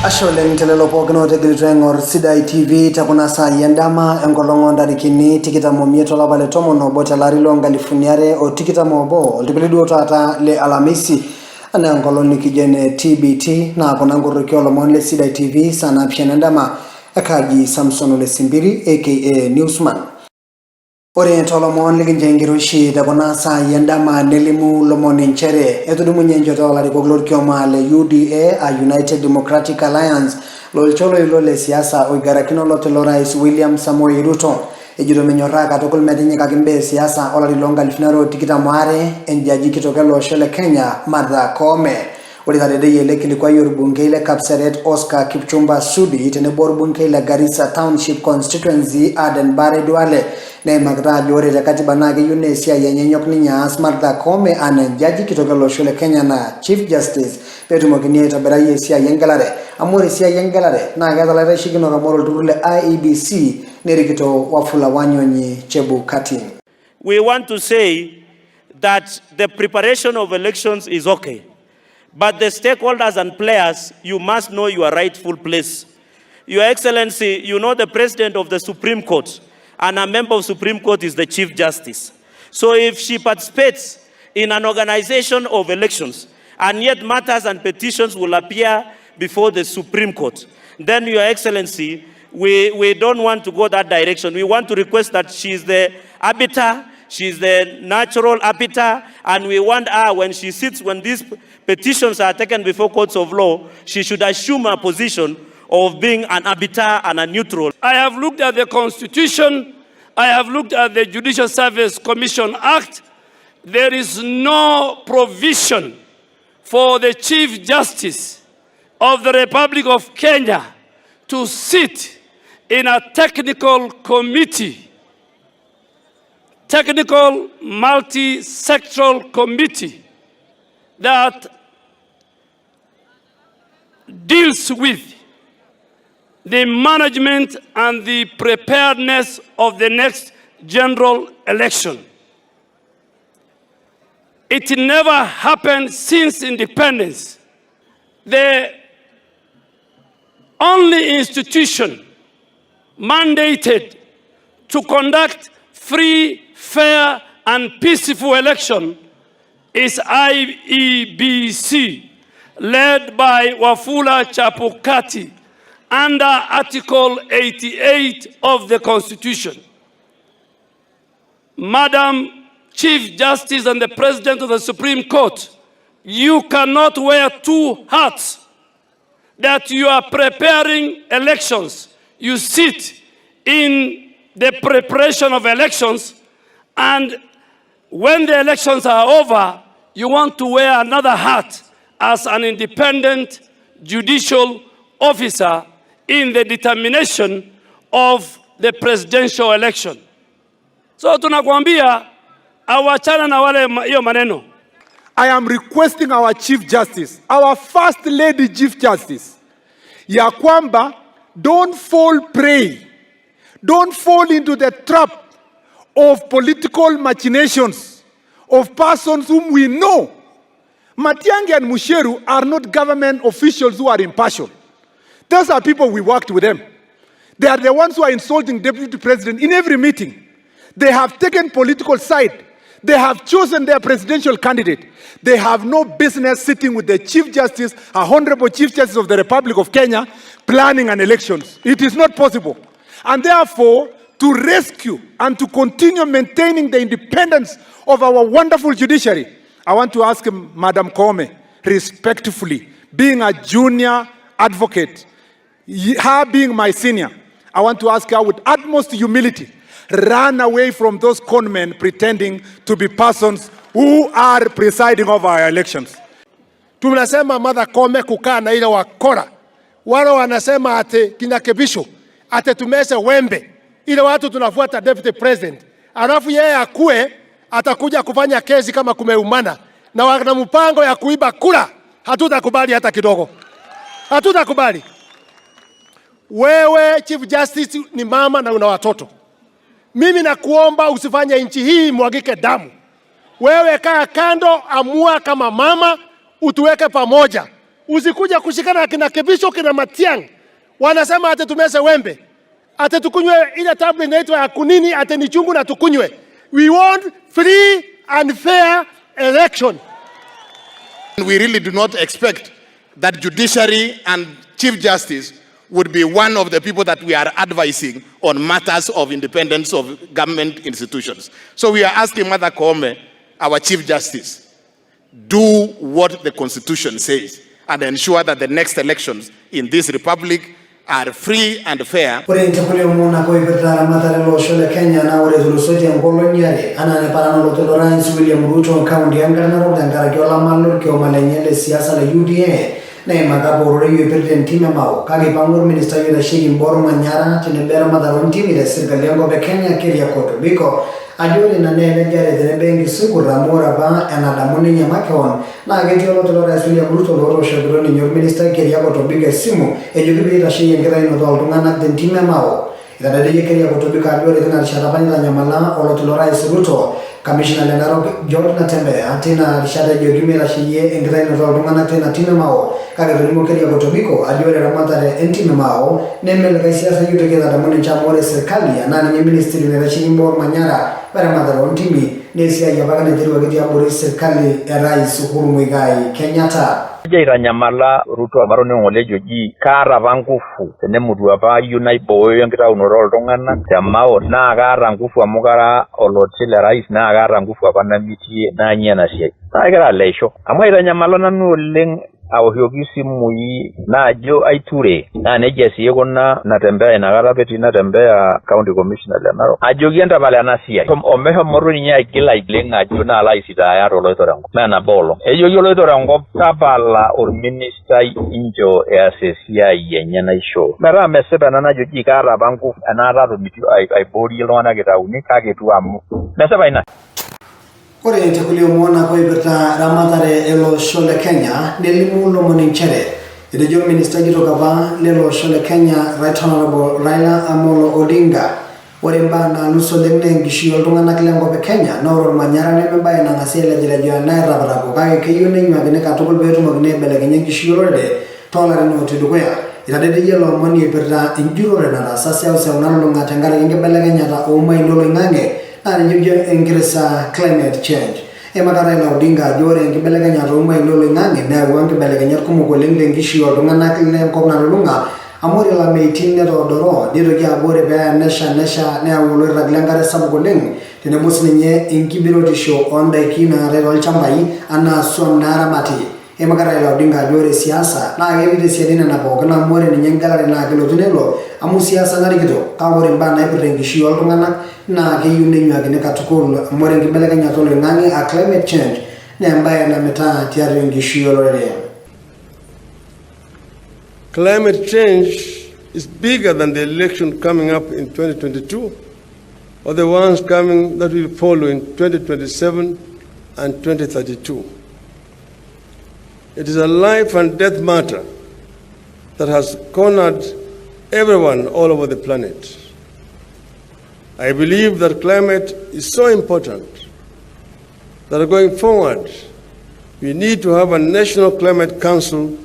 Asholeng telelo pokino tegilitwengor Sidai TV takuna saa yendama engolongo ndarikini tikitamo mieto labale tomono bote larilo ngalifuniare o tikitamo obo oltipilidu tata le Alamisi ana engoloni kijene TBT na kuna ngurukio lomon Sidai TV sana pienendama akaji Samson Simpiri aka Newsman. Ore tolomon liginjengirushi takuna saa yendama nelimu lomoni nchere etudumu nyenjoto larikoglo kioma le UDA a United Democratic Alliance lolcholo ilole siasa oigarakino lotelo Rais William Samoei Ruto ejiro menyoraka tokol medinyi kakimbe siasa olalilonga lifinaro tikitamoare enjaji kitokelo shole Kenya Martha Koome. Ore tadede yele kilikuwa yorubunge ile Kapseret Oscar Kipchumba Sudi tenebor bunge ile Garissa Township Constituency Aden Bare Duale ne magraji ore takatiba nage yunesia yenyenyok ninya Martha Koome ane jaji kitokelo shole Kenya na Chief Justice petu mokini tabera yesia yengelare amore sia yengelare na gadalare shigino kamoro turule IEBC nerikito wafula wanyonyi chebu kati. We want to say that the preparation of elections is okay. But the stakeholders and players, you must know your rightful place. Your Excellency, you know the President of the Supreme Court, and a member of Supreme Court is the Chief Justice. So if she participates in an organization of elections, and yet matters and petitions will appear before the Supreme Court, then Your Excellency, we don't want to go that direction. We want to request that she is the arbiter, she is the natural arbiter, and we want her, when she sits, when these petitions are taken before courts of law, she should assume a position of being an arbiter and a neutral. I have looked at the Constitution, I have looked at the Judicial Service Commission Act. There is no provision for the Chief Justice of the Republic of Kenya to sit in a technical committee, technical multi-sectoral committee that deals with the management and the preparedness of the next general election. It never happened since independence. The only institution mandated to conduct free, fair, and peaceful election is IEBC, led by Wafula Chapukati, under Article 88 of the Constitution. Madam Chief Justice and the President of the Supreme Court, you cannot wear two hats. That you are preparing elections, you sit in the preparation of elections, and when the elections are over, you want to wear another hat as an independent judicial officer in the determination of the presidential election. So tunakwambia awachana na wale hiyo maneno. I am requesting our Chief Justice, our First Lady Chief Justice, ya kwamba don't fall prey, don't fall into the trap of political machinations of persons whom we know. Matiang'i and Musheru are not government officials who are impartial. Those are people we worked with them. They are the ones who are insulting Deputy President in every meeting. They have taken political side. They have chosen their presidential candidate. They have no business sitting with the Chief Justice, a Honorable Chief Justice of the Republic of Kenya, planning an elections. It is not possible. And therefore, to rescue and to continue maintaining the independence of our wonderful judiciary, I want to ask Madam Koome, respectfully, being a junior advocate, her being my senior, I want to ask her with utmost humility, run away from those conmen pretending to be persons who are presiding over our elections. Tunasema Martha Koome kukaa na ile wakora. Wale wanasema ate kinakebisho, ate tumesha wembe. Ile watu tunafuata Deputy President. Alafu yeye akue atakuja kufanya kesi kama kumeumana na wana mpango ya kuiba kura. Hatutakubali hata kidogo. Hatutakubali. Wewe Chief Justice ni mama na una watoto. Mimi nakuomba usifanye nchi hii mwagike damu. Wewe kaa kando, amua kama mama, utuweke pamoja. Usikuja kushikana na kina Kebisho, kina Matiang. Wanasema ate tumeze wembe. Ate tukunywe ile tabu inaitwa ya kunini, ate ni chungu na tukunywe. We want free and fair election. We really do not expect that judiciary and Chief Justice would be one of the people that we are advising on matters of independence of government institutions. So we are asking Mother Koome, our Chief Justice, do what the Constitution says and ensure that the next elections in this republic are free and fair. Ore ntakule umuna ko ibetara matare lo shole Kenya na ore zulusoje ngolonyare anane parano lo tolo Rais William Ruto kaunti yangana ro dangara kiola malur kio malenyele siasa la UDA na magabo ro yu president tima mao kage pangur minister yu shigi mboro manyara tinebera madaron timi le serikali yango be Kenya keria koto biko ajuri na nene jare de bengi sugura mora ba anadamuni nyamakon na ageti lo tolo Rais William Ruto lo shogro ni nyor minister keria koto biga simu ejubi ita shigi ngira ino to altungana dentime mao ita dade keria koto bika ajuri tena sharabani la nyamala lo tolo Rais Ruto Commissioner Lenaro George Natembe atina rishada jogime la shiye ngira ino to altungana tena time mao kage tulimo keria koto biko ajuri ramatare entime mao nemel kaisiasa yute keda damuni chamore serikali anani ministry ni shigi mboro manyara para madaron timi nesia yabagane jirwa geti abori serikali ya Rais Uhuru Muigai Kenyatta Jaira nyamala Ruto amarone ngolejo ji kara bangufu tene mudu aba unai boyo yangira unoro longana jamao na gara ngufu amugara olotile Rais na gara ngufu abana miti na nyana sie agara lesho amaira nyamala nanu leng awhyogisi muyi na jo aiture na nejesi yegona natembea na gara beti natembea county commissioner Lenaro ajogienda bale anasia omeho moruni nya kila iglenga jo na ala Sidai loitorango na bolo ejo yo loitorango tabala or minister injo asesia yenye na isho mara meseba na jogi gara bangu anara rumiti ai body lona geta unika getu amu meseba ina Ore ntakule umona ko ibeta ramatare elo shole Kenya nelimu lo moninchere ide jo minister jito kaba lelo shole Kenya Right Honorable Raila Amolo Odinga ore mbana nuso lenne ngishio tungana kilengo be Kenya noro manyara ne mbaye na ngasele jile jo na rabara ko kage kiyo ne nywa gene katugol betu magne bele genye ngishio rode tola no tidukoya ida de yelo moni ibeta injuro re na sasa au sauna lo ngatangala nge bele genya ta o mai ndolo ngange na nyibye ingresa climate change emakara ila Odinga jore ngibeleganya roma ilolo ngange na wange beleganya kumugo lengishi odungana kile kokna lunga amore la meeting ne rodoro diro ya bore be nesha ne awolo raglangare sabugo leng tene musninye inkibiro tisho onda kina rewal chambai ana somnara mati emakara ila Odinga jore siasa na evide siadina na bogana amore ni nyengala na kilo tunelo amu siasa ngari kito kawore mbana ipirengishi odungana na kiyune nywa gine katukulu amore ngibeleganya tolo ngange a climate change ne ambaye na meta tiari ngishio lore. Climate change is bigger than the election coming up in 2022 or the ones coming that will follow in 2027 and 2032. It is a life and death matter that has cornered everyone all over the planet. I believe that climate is so important that going forward, we need to have a National Climate Council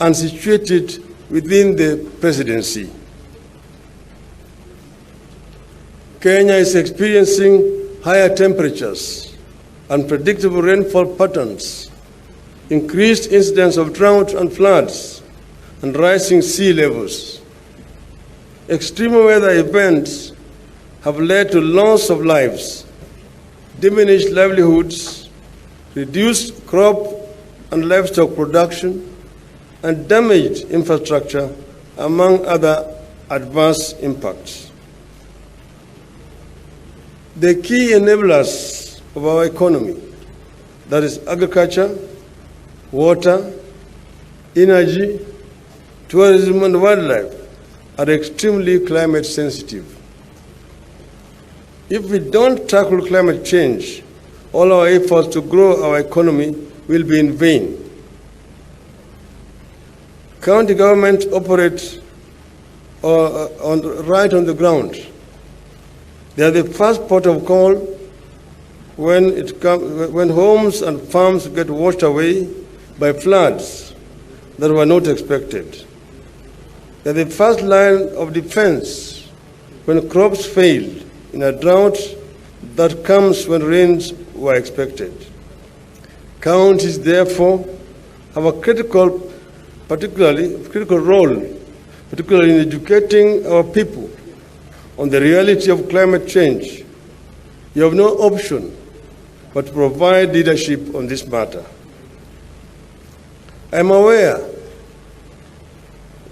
and situate it within the presidency. Kenya is experiencing higher temperatures, unpredictable rainfall patterns, increased incidence of drought and floods, and rising sea levels. Extreme weather events have led to loss of lives, diminished livelihoods, reduced crop and livestock production, and damaged infrastructure, among other adverse impacts. The key enablers of our economy, that is agriculture, water, energy, tourism, and wildlife, are extremely climate sensitive. If we don't tackle climate change, all our efforts to grow our economy will be in vain. County governments operate right on the ground. They are the first port of call when homes and farms get washed away by floods, that were not expected. They are the first line of defense when crops fail in a drought that comes when rains were expected. Counties, therefore, have a critical role, particularly in educating our people on the reality of climate change. You have no option but to provide leadership on this matter. I am aware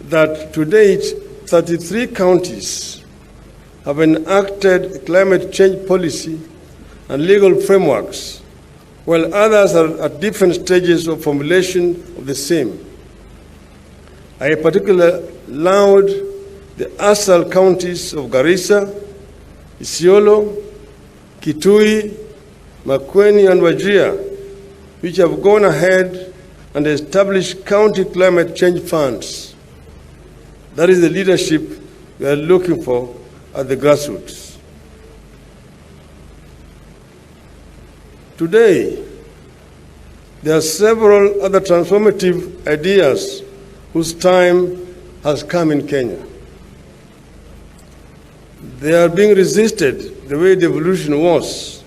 that to date, 33 counties have enacted climate change policy and legal frameworks, while others are at different stages of formulation of the same. I particularly laud the ASAL counties of Garissa, Isiolo, Kitui, Makueni, and Wajir, which have gone ahead and established county climate change funds. That is the leadership we are looking for at the grassroots. Today, there are several other transformative ideas whose time has come in Kenya. They are being resisted the way the evolution was,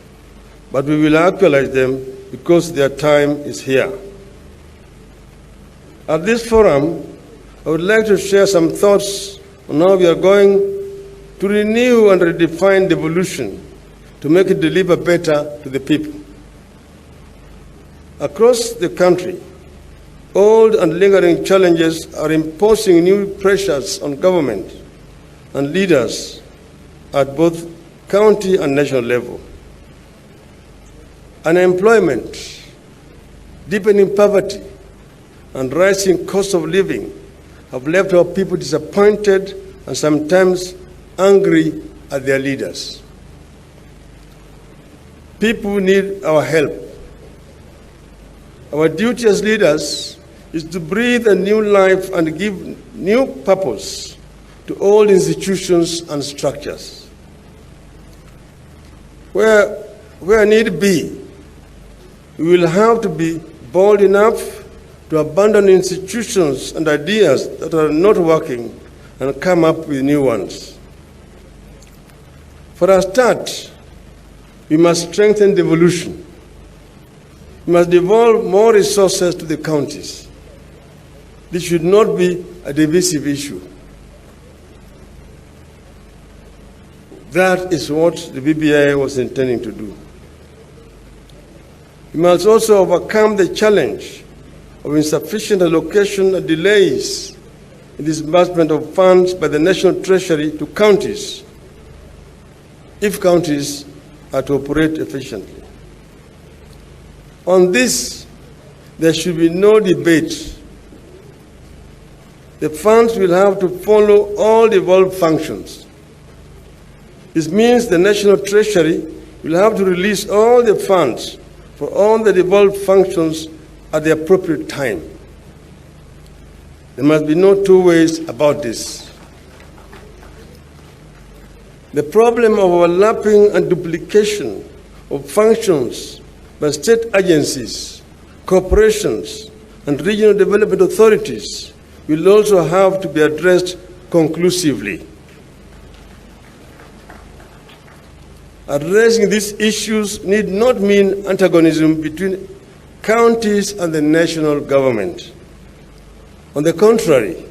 but we will actualize them because their time is here. At this forum, I would like to share some thoughts on how we are going to renew and redefine devolution to make it deliver better to the people. Across the country, old and lingering challenges are imposing new pressures on government and leaders at both county and national level. Unemployment, deepening poverty, and rising cost of living have left our people disappointed and sometimes angry at their leaders. People need our help. Our duty as leaders is to breathe a new life and give new purpose to all institutions and structures. Where need be, we will have to be bold enough to abandon institutions and ideas that are not working and come up with new ones. For a start, we must strengthen devolution. We must devolve more resources to the counties. This should not be a divisive issue. That is what the BBI was intending to do. We must also overcome the challenge of insufficient allocation and delays in disbursement of funds by the National Treasury to counties, if counties are to operate efficiently. On this, there should be no debate. The funds will have to follow all devolved functions. This means the National Treasury will have to release all the funds for all the devolved functions at the appropriate time. There must be no two ways about this. The problem of overlapping and duplication of functions by state agencies, corporations, and regional development authorities will also have to be addressed conclusively. Addressing these issues need not mean antagonism between counties and the national government. On the contrary,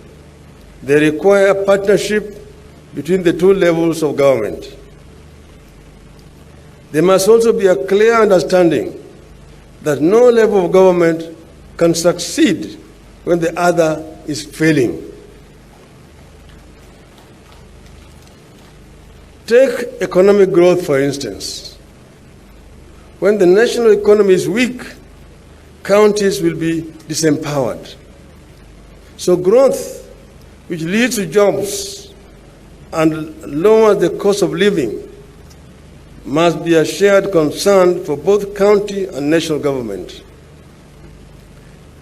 they require a partnership between the two levels of government. There must also be a clear understanding that no level of government can succeed when the other is failing. Take economic growth, for instance. When the national economy is weak, counties will be disempowered. So growth, which leads to jobs and lowers the cost of living, must be a shared concern for both county and national government.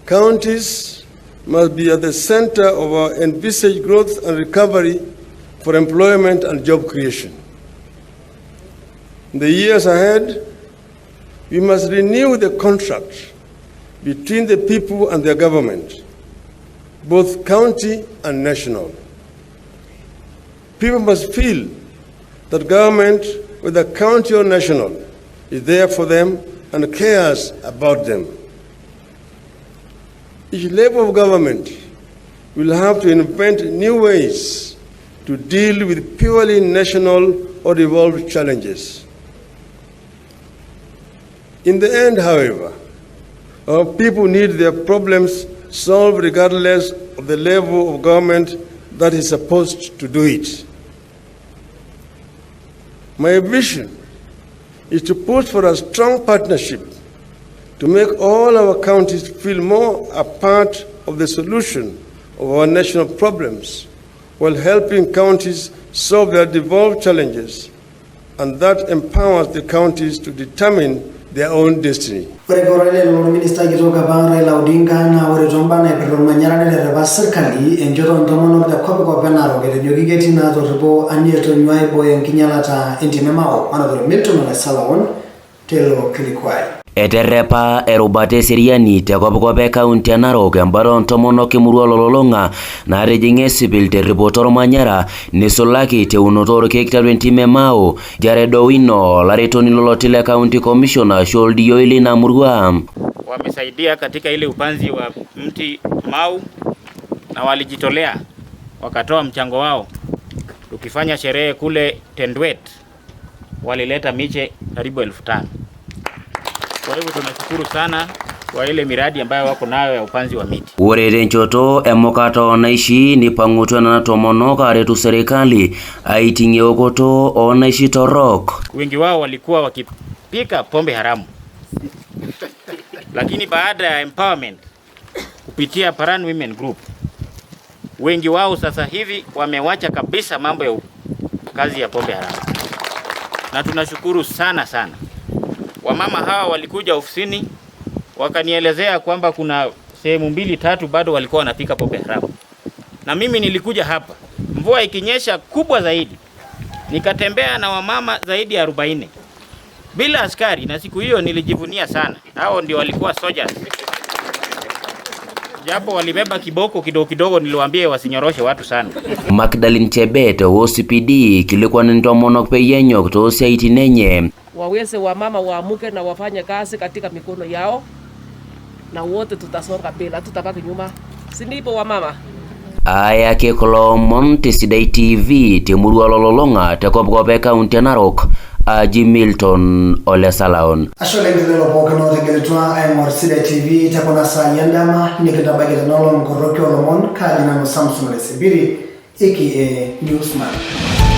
Counties must be at the center of our envisaged growth and recovery for employment and job creation. In the years ahead, we must renew the contract between the people and their government. both county and national. People must feel that government, whether county or national, is there for them and cares about them. Each level of government will have to invent new ways to deal with purely national or evolved challenges. In the end, however, our people need their problems solved regardless of the level of government that is supposed to do it. My vision is to push for a strong partnership to make all our counties feel more a part of the solution of our national problems, while helping counties solve their devolved challenges, and that empowers the counties to determine their own destiny. Minister Raila Odinga na Tomba na Manyara ne reba serikali enjoro ntomono da kwa penaro gele geti na zobo anieto nyai boy nkinyalata intimemao another Milton na Salawon telo kilikwai. Eterepa erubate seriani te kopkope kaunti ya Narok embaro ntomono kimurua lololonga na rejinge sibil te ripotor Manyara nisulaki te unotor kektalu entime mao Jaredo Wino laretoni lolotile county commissioner Sholdi Yoili na murua. Wamesaidia katika ile upanzi wa mti mau na walijitolea wakatoa mchango wao. Tukifanya sherehe kule Tendwet walileta miche karibu 1500. Kwa hivyo tunashukuru sana kwa ile miradi ambayo wako nayo ya upanzi wa miti. Urere nchoto emokato naishi ni pangutwa na tomono karetu serikali aitinge okoto onaishi torok. Wengi wao walikuwa wakipika pombe haramu. Lakini baada ya empowerment kupitia Paran Women Group, wengi wao sasa hivi wamewacha kabisa mambo ya kazi ya pombe haramu. Na tunashukuru sana sana. Wamama hawa walikuja ofisini wakanielezea kwamba kuna sehemu 2-3 bado walikuwa wanapika pombe haramu. Na mimi nilikuja hapa mvua ikinyesha kubwa zaidi, nikatembea na wamama zaidi ya 40 bila askari, na siku hiyo nilijivunia sana. Hao ndio walikuwa soldiers. Japo walibeba kiboko kidogo kidogo, niliwaambia wasinyoroshe watu sana. Magdalene Chebet OCPD kilikuwa ni ntomono peyenyo kutosia itinenye. Waweze wamama waamuke na wafanye kazi katika mikono yao, na wote tutasonga mbele, tutabaki nyuma. Si ndipo wamama? Aya ke kolomon te Sidai TV te murua lololonga te kopkope kaunti ya Narok Aji Milton Ole Salaon. Ashole ngelo pokano tegelitwa ay Sidai TV te kona sa yandama nikita nolong korokyo lomon kadina no Samson Simpiri aka Newsman.